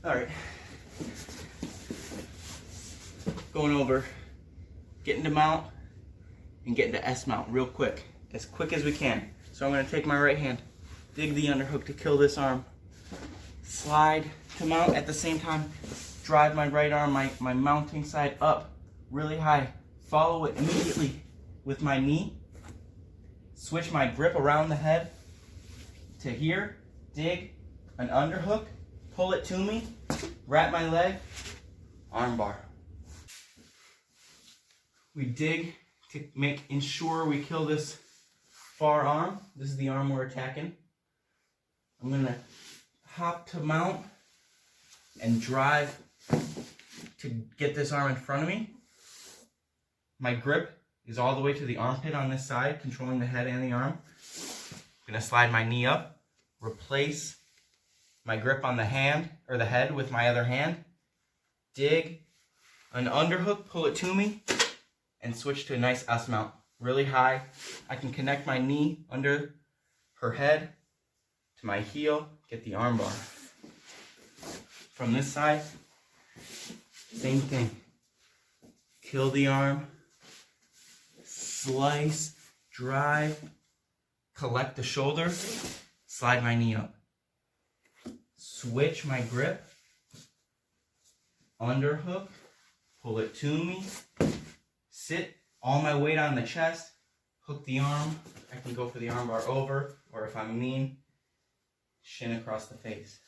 All right. Going over, getting to mount and getting to S mount real quick as we can. So I'm going to take my right hand, dig the underhook to kill this arm, slide to mount at the same time, drive my right arm, my mounting side up really high, follow it immediately with my knee, switch my grip around the head to here, dig an underhook, pull it to me, wrap my leg, armbar. We dig to ensure we kill this far arm. This is the arm we're attacking. I'm gonna hop to mount and drive to get this arm in front of me. My grip is all the way to the armpit on this side, controlling the head and the arm. I'm gonna slide my knee up, replace my grip on the hand or the head with my other hand, dig an underhook, pull it to me, and switch to a nice S mount. Really high. I can connect my knee under her head to my heel, get the armbar. From this side, same thing. Kill the arm, slice, drive, collect the shoulder, slide my knee up. Switch my grip, underhook, pull it to me, sit all my weight on the chest, hook the arm. I can go for the armbar over, or if I'm lean, shin across the face.